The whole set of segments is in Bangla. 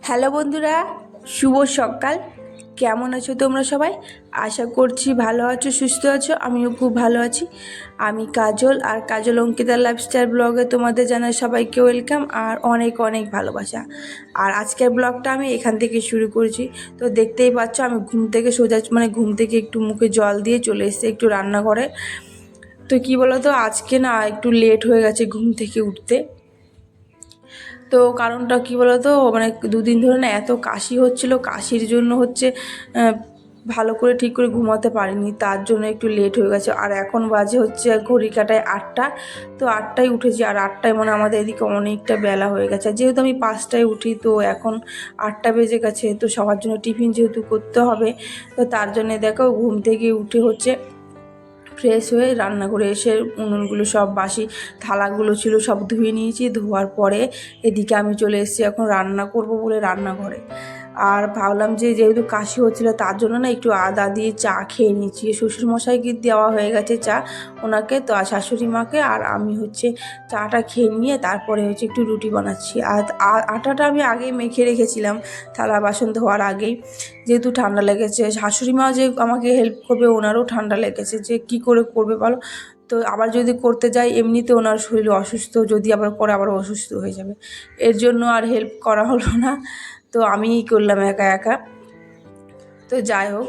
হ্যালো বন্ধুরা, শুভ সকাল। কেমন আছো তোমরা সবাই? আশা করছি ভালো আছো, সুস্থ আছো। আমিও খুব ভালো আছি। আমি কাজল, আর কাজল অঙ্কিতার লাইফস্টাইল ব্লগে তোমাদের জানাই সবাইকে ওয়েলকাম আর অনেক অনেক ভালোবাসা। আর আজকের ব্লগটা আমি এখান থেকে শুরু করছি। তো দেখতেই পাচ্ছ আমি ঘুম থেকে সোজা ঘুম থেকে একটু মুখে জল দিয়ে চলে এসেছি একটু রান্নাঘরে। তো কি বলো তো, আজকে না একটু লেট হয়ে গেছে ঘুম থেকে উঠতে। তো কারণটা কি বলো তো, দুদিন ধরে না এত কাশি হচ্ছিল, কাশির জন্য ভালো করে ঠিক করে ঘুমাতে পারিনি, তার জন্য একটু লেট হয়ে গেছে। আর এখন বাজে হচ্ছে ঘড়ি কাটায় 8টা। তো 8টায় উঠেছি, আর 8টায় আমাদের এদিকে অনেকটা বেলা হয়ে গেছে। যেহেতু আমি 5টায় উঠি, তো এখন 8টা বেজে গেছে। তো সবার জন্য টিফিন যেহেতু করতে হবে, তো তার জন্যে দেখো ঘুম থেকে উঠে ফ্রেশ হয়ে রান্নাঘরে এসে উনুনগুলো সব বাসি থালাগুলো ছিল সব ধুয়ে নিয়েছি। ধোয়ার পরে এদিকে আমি চলে এসেছি এখন রান্না করব বলে রান্নাঘরে। আর ভাবলাম যে যেহেতু কাশি হচ্ছিলো, তার জন্য না একটু আদা দিয়ে চা খেয়ে নিচ্ছি। শ্বশুরমশাইকে দেওয়া হয়ে গেছে চা, ওনাকে তো, আর শাশুড়ি মাকে। আর আমি চাটা খেয়ে নিয়ে তারপরে একটু রুটি বানাচ্ছি। আর আটাটা আমি আগেই মেখে রেখেছিলাম থালা বাসন ধোয়ার আগেই, যেহেতু ঠান্ডা লেগেছে। শাশুড়ি মা যে আমাকে হেল্প করবে, ওনারও ঠান্ডা লেগেছে, যে কি করে করবে বলো। তো আবার যদি করতে যাই, এমনিতে ওনার শরীর অসুস্থ, যদি আবার করে আবার অসুস্থ হয়ে যাবে, এর জন্য আর হেল্প করা হলো না। তো আমিই করলাম একা একা। তো যাই হোক,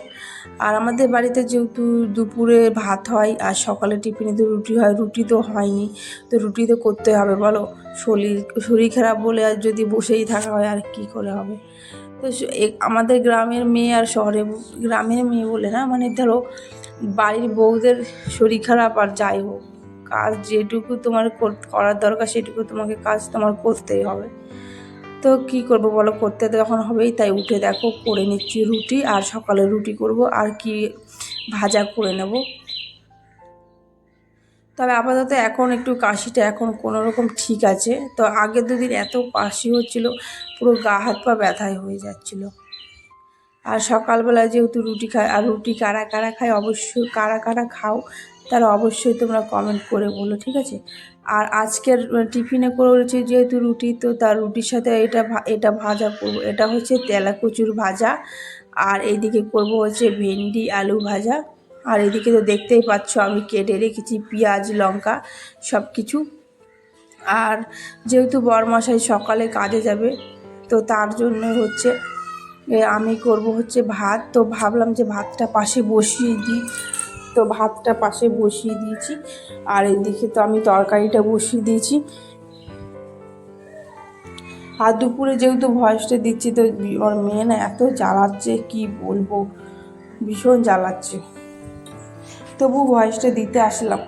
আর আমাদের বাড়িতে যেহেতু দুপুরে ভাত হয় আর সকালে টিফিনে তো রুটি হয়, রুটি তো হয়নি। তো রুটি তো করতে হবে বলো, শরীর খারাপ বলে আর যদি বসেই থাকা হয় আর কি করে হবে। তো আমাদের গ্রামের মেয়ে আর গ্রামের মেয়ে বলে না, ধরো বাড়ির বউদের শরীর খারাপ আর যাই হোক, কাজ যেটুকু তোমার করার দরকার সেটুকু তোমাকে কাজ তোমার করতেই হবে। তো কি করব বলো, করতে তো যখন হবেই, তাই উঠে দেখো করে নিচ্ছি রুটি। আর সকালে রুটি করব আর কি ভাজা করে নেব। তবে আপাতত এখন একটু কাশিটা এখন কোনো রকম ঠিক আছে। তো আগের দুদিন এত কাশি হচ্ছিল, পুরো গা হাত পা ব্যথায় হয়ে যাচ্ছিল। আর সকালবেলা যেহেতু রুটি খায়, আর রুটি কারা কারা খায়, অবশ্যই কারা কারা খাও তারা অবশ্যই তোমরা কমেন্ট করে বলো, ঠিক আছে। আর আজকের টিফিনে করেছি যেহেতু রুটি, তো তার রুটির সাথে এটা ভাজা করবো, এটা হচ্ছে তেলাকুচুর ভাজা। আর এইদিকে করব হচ্ছে ভেন্ডি আলু ভাজা। আর এদিকে তো দেখতেই পাচ্ছ আমি কেটে রেখেছি পেঁয়াজ লঙ্কা সব কিছু। আর যেহেতু বরমশাই সকালে কাজে যাবে, তো তার জন্য আমি করব ভাত। তো ভাবলাম যে ভাতটা পাশে বসিয়ে দিই, তো ভাতটা পাশে বসিয়ে দিয়েছি। আর এদিকে তো আমি তরকারিটা বসিয়ে দিয়েছি। আর দুপুরে যেহেতু ভয়েসটা দিচ্ছি, তো ওর মেয়ে না এত জ্বালাচ্ছে কি বলবো, ভীষণ জ্বালাচ্ছে, তবু ভয়েসটা দিতে আসলাম।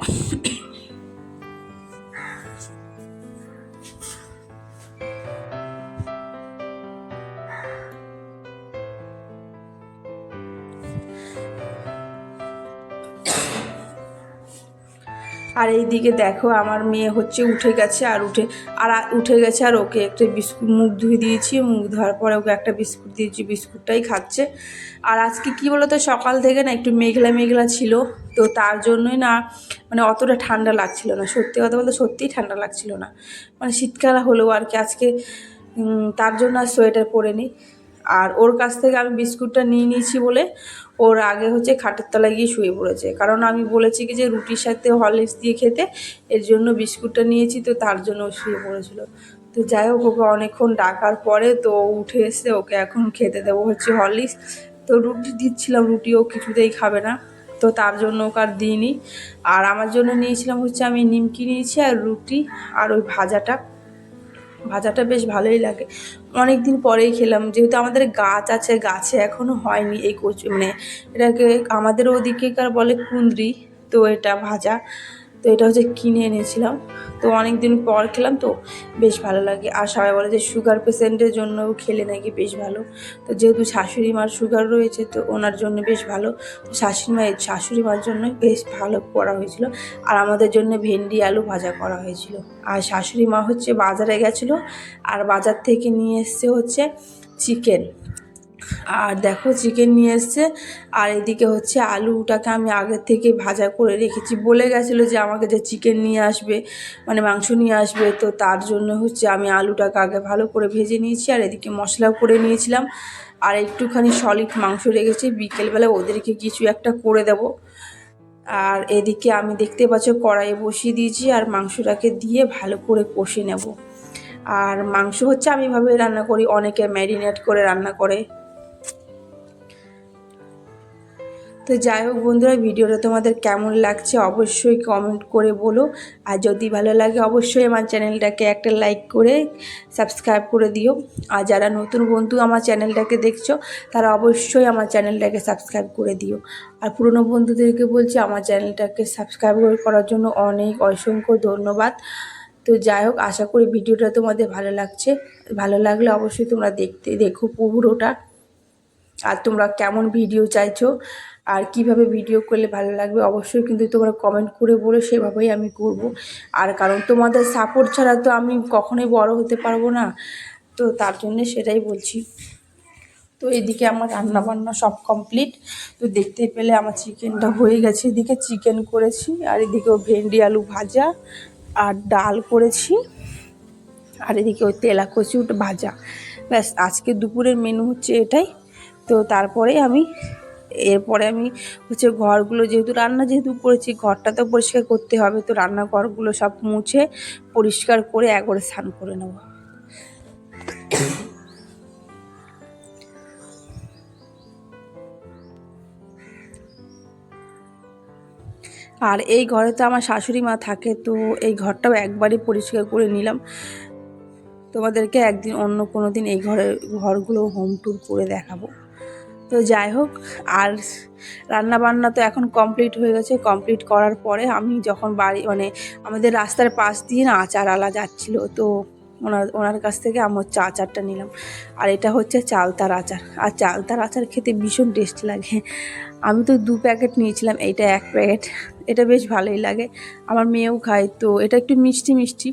আর এইদিকে দেখো আমার মেয়ে উঠে গেছে, উঠে গেছে। আর ওকে একটা বিস্কুট মুখ ধুয়ে দিয়েছি, মুখ ধোয়ার পরে ওকে একটা বিস্কুট দিয়েছি, বিস্কুটটাই খাচ্ছে। আর আজকে কি বলতো, সকাল থেকে না একটু মেঘলা মেঘলা ছিল, তো তার জন্যই না অতটা ঠান্ডা লাগছিল না। সত্যি কথা বলতে সত্যিই ঠান্ডা লাগছিল না, শীতকাল হলেও আর কি আজকে। তার জন্য আর সোয়েটার পরে নিই। আর ওর কাছ থেকে আমি বিস্কুটটা নিয়ে নিয়েছি বলে ওর আগে খাটের তলায় গিয়ে শুয়ে পড়েছে, কারণ আমি বলেছি কি যে রুটির সাথে হরলিক্স দিয়ে খেতে, এর জন্য বিস্কুটটা নিয়েছি, তো তার জন্য ও শুয়ে পড়েছিল। তো যাই হোক, ওকে অনেকক্ষণ ডাকার পরে তো উঠে এসে ওকে এখন খেতে দেবো হরলিক্স। তো রুটি দিচ্ছিলাম, রুটিও কিছুতেই খাবে না, তো তার জন্য ওকে আর দিইনি। আর আমার জন্য নিয়েছিলাম আমি নিমকি নিয়েছি আর রুটি, আর ওই ভাজাটা বেশ ভালোই লাগে। অনেক দিন পরেই খেলাম, যেহেতু আমাদের গাছ আছে, গাছে এখনও হয়নি এই এটাকে আমাদের ওদিকেকার বলে কুঁদরি। তো এটা ভাজা, তো এটা কিনে এনেছিলাম। তো অনেক দিন পর খেলাম, তো বেশ ভালো লাগে। আর সবাই বলে যে সুগার পেশেন্টের জন্য খেলে নাকি বেশ ভালো। তো যেহেতু শাশুড়ি মার সুগার রয়েছে, তো ওনার জন্য বেশ ভালো। তো শাশুড়ি মার জন্য বেশ ভালো করা হয়েছিল। আর আমাদের জন্য ভেন্ডি আলু ভাজা করা হয়েছিল। আর শাশুড়ি মা বাজারে গেছিলো, আর বাজার থেকে নিয়ে এসছে চিকেন। আর দেখো চিকেন নিয়ে এসছে, আর এদিকে হচ্ছে আলুটাকে আমি আগের থেকে ভাজা করে রেখেছি। বলে গেছিলো যে আমাকে যে চিকেন নিয়ে আসবে, মানে মাংস নিয়ে আসবে, তো তার জন্য হচ্ছে আমি আলুটাকে আগে ভালো করে ভেজে নিয়েছি। আর এদিকে মশলাও করে নিয়েছিলাম, আর একটুখানি সলিড মাংস রেখেছি, বিকেলবেলা ওদেরকে কিছু একটা করে দেব। আর এদিকে আমি দেখতে পাচ্ছ কড়াইয়ে বসিয়ে দিয়েছি, আর মাংসটাকে দিয়ে ভালো করে কষে নেব। আর মাংস হচ্ছে আমি এভাবে রান্না করি, অনেকে ম্যারিনেট করে রান্না করে। তো যাই হোক বন্ধুরা, ভিডিওটা তোমাদের কেমন লাগছে অবশ্যই কমেন্ট করে বলো। আর যদি ভালো লাগে অবশ্যই আমার চ্যানেলটাকে একটা লাইক করে সাবস্ক্রাইব করে দিও। আর যারা নতুন বন্ধু আমার চ্যানেলটাকে দেখছো তারা অবশ্যই আমার চ্যানেলটাকে সাবস্ক্রাইব করে দিও। আর পুরনো বন্ধুদেরকে বলছি আমার চ্যানেলটাকে সাবস্ক্রাইব করার জন্য অনেক অসংখ্য ধন্যবাদ। তো যাই হোক, আশা করি ভিডিওটা তোমাদের ভালো লাগছে। ভালো লাগলে অবশ্যই তোমরা দেখো পুরোটা। আর তোমরা কেমন ভিডিও চাইছো আর কিভাবে ভিডিও করলে ভালো লাগবে অবশ্যই কিন্তু তোমরা কমেন্ট করে বলো, সেভাবেই আমি করব। আর কারণ তোমাদের সাপোর্ট ছাড়া তো আমি কখনোই বড় হতে পারবো না, তো তার জন্য সেটাই বলছি। তো এদিকে আমার রান্নাবান্না সব কমপ্লিট। তো দেখতে পেলে আমার চিকেনটা হয়ে গেছে, এদিকে চিকেন করেছি, আর এদিকে ভেন্ডি আলু ভাজা আর ডাল করেছি, আর এদিকে ওই তেলা কচি ভাজা। ব্যাস, আজকে দুপুরের মেনু হচ্ছে এটাই। তো এরপরে আমি হচ্ছে ঘরগুলো যেহেতু করেছি, ঘরটা তো পরিষ্কার করতে হবে, তো রান্নাঘরগুলো সব মুছে পরিষ্কার করে একবারে স্নান করে নেব। আর এই ঘরে তো আমার শাশুড়ি মা থাকে, তো এই ঘরটাও একবারই পরিষ্কার করে নিলাম। তোমাদেরকে একদিন অন্য কোনো দিন এই ঘরগুলো হোম ট্যুর করে দেখাবো। তো যাই হোক, আর রান্না বান্না তো এখন কমপ্লিট হয়ে গেছে। কমপ্লিট করার পরে আমি যখন আমাদের রাস্তার পাশ দিয়ে না আচারওয়ালা যাচ্ছিলো, তো ওনার কাছ থেকে আমি হচ্ছে আচারটা নিলাম। আর এটা হচ্ছে চালতার আচার, আর চালতার আচার খেতে ভীষণ টেস্ট লাগে। আমি তো 2 প্যাকেট নিয়েছিলাম, এইটা 1 প্যাকেট। এটা বেশ ভালোই লাগে, আমার মেয়েও খায়। তো এটা একটু মিষ্টি মিষ্টি,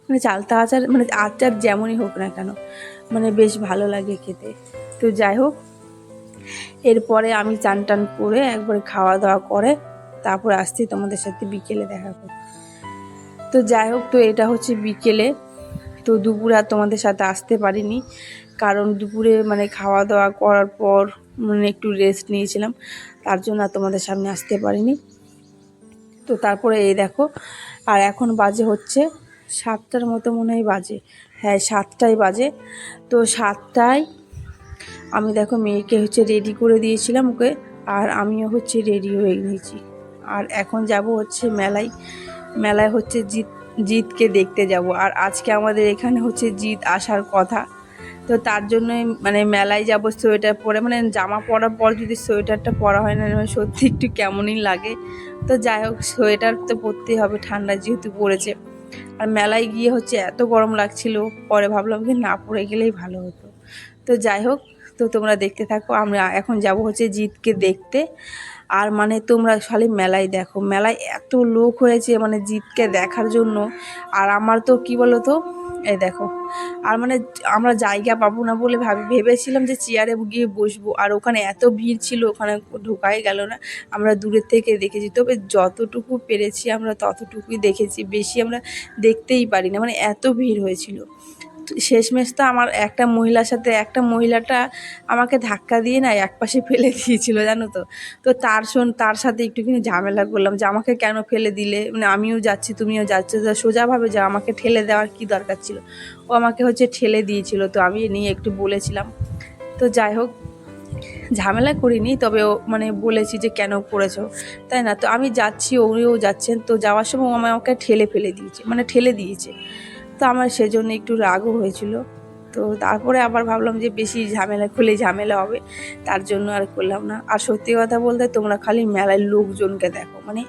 মানে চালতা আচার, মানে আচার যেমনই হোক না কেন, মানে বেশ ভালো লাগে খেতে। তো যাই হোক, এরপরে আমি চান টান করে একবারে খাওয়া দাওয়া করে তারপর আসছি তোমাদের সাথে বিকেলে দেখা করতে। তো যাই হোক, তো এটা হচ্ছে বিকেলে। তো দুপুরে আর তোমাদের সাথে আসতে পারিনি, কারণ দুপুরে মানে খাওয়া দাওয়া করার পর মানে একটু রেস্ট নিয়েছিলাম, তার জন্য আর তোমাদের সামনে আসতে পারিনি। তো তারপরে এই দেখো, আর এখন বাজে হচ্ছে 7টার মতো মনে হয় বাজে। হ্যাঁ, 7টাই বাজে। তো 7টায় আমি দেখো মেয়েকে হচ্ছে রেডি করে দিয়েছিলাম ওকে, আর আমিও হচ্ছে রেডি হয়ে নিয়েছি। আর এখন যাব হচ্ছে মেলায় হচ্ছে জিতকে দেখতে যাব। আর আজকে আমাদের এখানে হচ্ছে জিত আসার কথা, তো তার জন্যই মানে মেলায় যাব সোয়েটার পরে, মানে জামা পরার পর যদি সোয়েটারটা পরা হয় না সত্যি একটু কেমনই লাগে। তো যাই হোক, সোয়েটার তো পরতেই হবে, ঠান্ডা যেহেতু পড়েছে। আর মেলায় গিয়ে হচ্ছে এত গরম লাগছিল, পরে ভাবলাম কি না পরে গেলেই ভালো হতো। তো যাই হোক, তো তোমরা দেখতে থাকো। আমরা এখন যাব হচ্ছে জিতকে দেখতে। আর মানে তোমরা খালি মেলায় দেখো, মেলায় এত লোক হয়েছে মানে জিতকে দেখার জন্য। আর আমার তো কি বলো তো, এই দেখো, আর মানে আমরা জায়গা পাবো না বলে ভেবেছিলাম যে চেয়ারে গিয়ে বসবো, আর ওখানে এত ভিড় ছিল, ওখানে ঢোকাই গেল না। আমরা দূরের থেকে দেখেছি, তবে যতটুকু পেরেছি আমরা ততটুকুই দেখেছি, বেশি আমরা দেখতেই পারি না, মানে এত ভিড় হয়েছিল। শেষমেশ তো আমার একটা মহিলাটা আমাকে ধাক্কা দিয়ে না একপাশে ফেলে দিয়েছিল, জানো তো। তো তার সাথে একটুখানি ঝামেলা করলাম যে আমাকে কেন ফেলে দিলে, মানে আমিও যাচ্ছি তুমিও যাচ্ছ, সোজাভাবে যা, আমাকে ঠেলে দেওয়ার কি দরকার ছিল। ও আমাকে হচ্ছে ঠেলে দিয়েছিল, তো আমি নিয়ে একটু বলেছিলাম। তো যাই হোক, ঝামেলা করিনি, তবে ও মানে বলেছি যে কেন করেছো, তাই না। তো আমি যাচ্ছি, ওরিও যাচ্ছেন, তো যাওয়ার সময় আমাকে ঠেলে দিয়েছে। তো আমার সেজন্য একটু রাগও হয়েছিল। তো তারপরে আবার ভাবলাম যে বেশি ঝামেলা খুলে ঝামেলা হবে, তার জন্য আর করলাম না। আর সত্যি কথা বলতে তোমরা খালি মেলায় লোকজনকে দেখো, মানে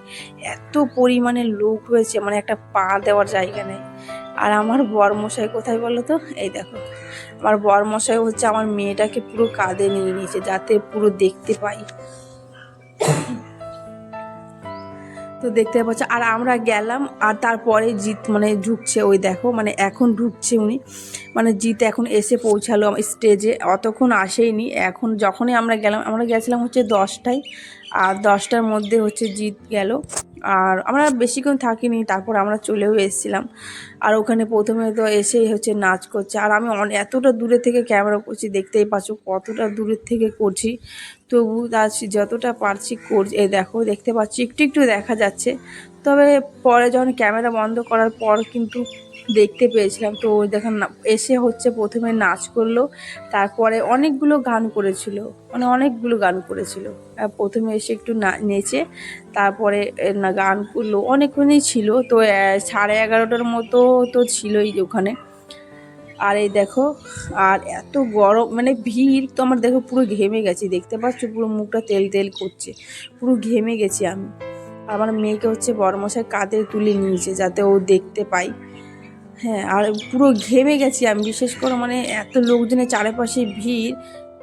এত পরিমাণে লোক হয়েছে, মানে একটা পা দেওয়ার জায়গা নেই। আর আমার বরমশাই কোথায় বলো তো, এই দেখো, আমার বরমশাই হচ্ছে আমার মেয়েটাকে পুরো কাঁধে নিয়ে নিয়েছে যাতে পুরো দেখতে পাই। তো দেখতে পাচ্ছ, আর আমরা গেলাম আর তারপরে জিৎ মানে ঢুকছে, ওই দেখো মানে এখন ঢুকছে উনি, মানে জিৎ এখন এসে পৌঁছালো স্টেজে, অতক্ষণ আসেইনি। এখন যখনই আমরা গেলাম, আমরা গেছিলাম হচ্ছে 10টায়, আর 10টার মধ্যে হচ্ছে জিৎ গেল। আর আমরা বেশিক্ষণ থাকিনি, তারপর আমরা চলেও এসেছিলাম। আর ওখানে প্রথমে তো এসেই হচ্ছে নাচ করছে, আর আমি এতটা দূরে থেকে ক্যামেরা করছি, দেখতেই পাচ্ছ কতটা দূরের থেকে করছি, তবু তার যতটা পারছি করছি। এই দেখো দেখতে পাচ্ছি একটু একটু দেখা যাচ্ছে, তবে পরে যখন ক্যামেরা বন্ধ করার পর কিন্তু দেখতে পেয়েছিলাম। তো ওই দেখেন এসে হচ্ছে প্রথমে নাচ করলো, তারপরে অনেকগুলো গান করেছিল, মানে অনেকগুলো গান করেছিল। প্রথমে এসে একটু নেচে তারপরে না গান করলো, অনেকক্ষণই ছিল। তো 11:30টার মতো তো ছিলই ওখানে। আর এই দেখো, আর এত গরম মানে ভিড়, তো আমার দেখো পুরো ঘেমে গেছি, দেখতে পাচ্ছ পুরো মুখটা তেল তেল করছে, পুরো ঘেমে গেছি আমি। আমার মেয়েকে হচ্ছে বড়মশাই কাঁধে তুলে নিয়েছে যাতে ও দেখতে পাই। হ্যাঁ, আর পুরো ঘেমে গেছি আমি, বিশেষ করে মানে এত লোকজনের চারপাশে ভিড়,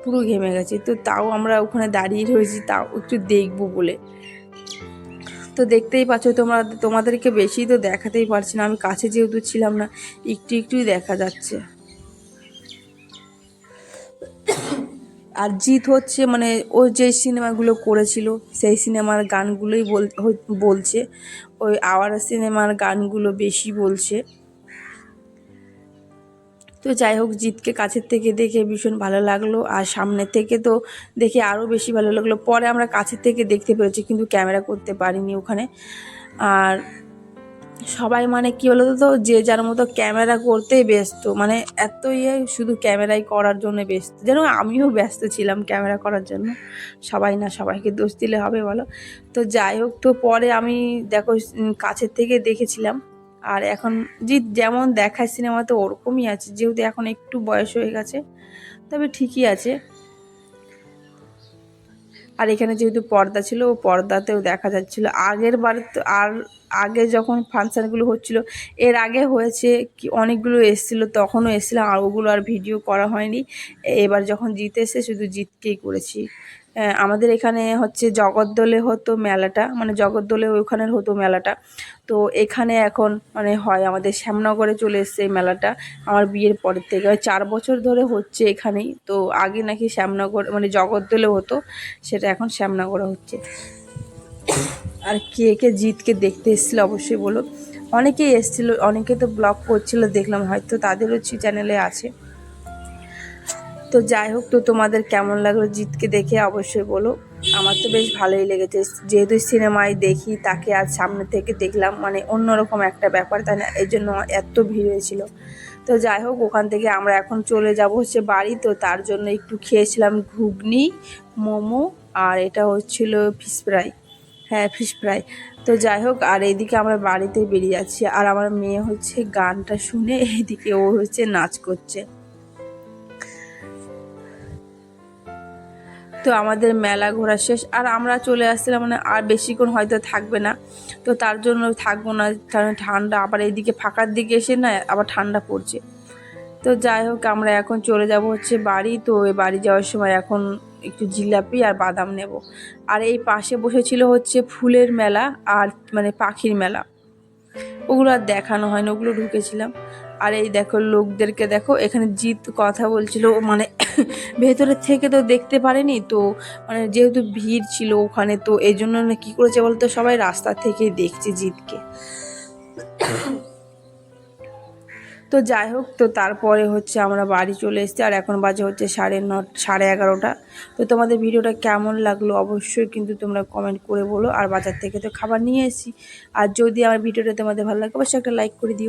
পুরো ঘেমে গেছি। তো তাও আমরা ওখানে দাঁড়িয়ে রয়েছি, তাও একটু দেখবো বলে। তো দেখতেই পাচ্ছ তোমাদেরকে বেশি তো দেখাতেই পারছি না, আমি কাছে যেহেতু ছিলাম না, একটু একটুই দেখা যাচ্ছে। আর জিৎ হচ্ছে মানে ও যে সিনেমাগুলো করেছিল সেই সিনেমার গানগুলোই বলছে, ওই আওয়ারা সিনেমার গানগুলো বেশি বলছে। তো যাই হোক, জিৎকে কাছের থেকে দেখে ভীষণ ভালো লাগলো, আর সামনে থেকে তো দেখে আরও বেশি ভালো লাগলো। পরে আমরা কাছের থেকে দেখতে পেরেছি, কিন্তু ক্যামেরা করতে পারিনি ওখানে। আর সবাই মানে কী বলতো, তো যে যার মতো ক্যামেরা করতেই ব্যস্ত, মানে এত শুধু ক্যামেরাই করার জন্য ব্যস্ত, যেন আমিও ব্যস্ত ছিলাম ক্যামেরা করার জন্য। সবাই না সবাইকে দোষ দিলে হবে বলো। তো যাই হোক, তো পরে আমি দেখো কাছের থেকে দেখেছিলাম। আর এখন যেমন দেখায় সিনেমাতে ওরকমই আছে, যেহেতু এখন একটু বয়স হয়ে গেছে, তবে ঠিকই আছে। আর এখানে যেহেতু পর্দা ছিল, ও পর্দাতেও দেখা যাচ্ছিল আগের বার তো। আর আগে যখন ফাংশানগুলো হচ্ছিল, এর আগে হয়েছে কি অনেকগুলো এসেছিলো, তখনও এসেছিলাম, আর ওগুলো আর ভিডিও করা হয়নি। এবার যখন জিত এসে শুধু জিতকেই করেছি। আমাদের এখানে হচ্ছে জগদ্দলে হতো মেলাটা, মানে জগদ্দলে ওইখানের হতো মেলাটা। তো এখানে এখন মানে হয় আমাদের শ্যামনগরে চলে এসছে এই মেলাটা, আমার বিয়ের পরের থেকে 4 বছর ধরে হচ্ছে এখানেই। তো আগে নাকি শ্যামনগর মানে জগদ্দলে হতো, সেটা এখন শ্যামনগরে হচ্ছে। আর কে কে জিতকে দেখতে এসেছিলো অবশ্যই বলো। অনেকেই এসেছিলো, অনেকে তো ব্লগ করছিল দেখলাম, হয়তো তাদেরও চ্যানেলে আছে। তো যাই হোক, তো তোমাদের কেমন লাগলো জিতকে দেখে অবশ্যই বলো। আমার তো বেশ ভালোই লেগেছে, যেহেতু সিনেমায় দেখি তাকে আজ সামনে থেকে দেখলাম, মানে অন্যরকম একটা ব্যাপার, তাই না? এই জন্য এত ভিড় হয়েছিল। তো যাই হোক, ওখান থেকে আমরা এখন চলে যাব হচ্ছে বাড়ি। তো তার জন্য একটু খেয়েছিলাম ঘুগনি, মোমো, আর এটা হচ্ছিল ফিশ ফ্রাই। হ্যাঁ, ফিশ ফ্রাই। তো যাই হোক, আর এইদিকে আমরা বাড়িতে বেরিয়ে যাচ্ছি, আর আমার মেয়ে হচ্ছে গানটা শুনে এইদিকে ও হচ্ছে নাচ করছে। তো আমাদের মেলা ঘোরা শেষ, আর আমরা চলে আসছিলাম, মানে আর বেশিক্ষণ হয়তো থাকবে না। তো তার জন্য থাকবো না, কারণ ঠান্ডা, আবার এইদিকে ফাঁকার দিকে এসে না আবার ঠান্ডা পড়ছে। তো যাই হোক, আমরা এখন চলে যাব হচ্ছে বাড়ি। তো এই বাড়ি যাওয়ার সময় এখন একটু জিলাপি আর বাদাম নেব। আর এই পাশে বসেছিল হচ্ছে ফুলের মেলা আর মানে পাখির মেলা, ওগুলো আর দেখানো হয়নি, ওগুলো ঢুকেছিলাম। আর এই দেখো লোকদেরকে দেখো, এখানে জিৎ কথা বলছিল, মানে ভেতরের থেকে তো দেখতে পারেনি, তো মানে যেহেতু ভিড় ছিল ওখানে, তো এই জন্য কী করেছে বলতো, সবাই রাস্তা থেকেই দেখছে জিৎকে। তো যাই হোক, তো তারপরে হচ্ছে আমরা বাড়ি চলে এসেছি, আর এখন বাজে হচ্ছে 11:30। তো তোমাদের ভিডিওটা কেমন লাগলো অবশ্যই কিন্তু তোমরা কমেন্ট করে বলো। আর বাজার থেকে তো খাবার নিয়ে এসেছি, আর যদি আমার ভিডিওটা তোমাদের ভালো লাগে অবশ্যই একটা লাইক করে দিও।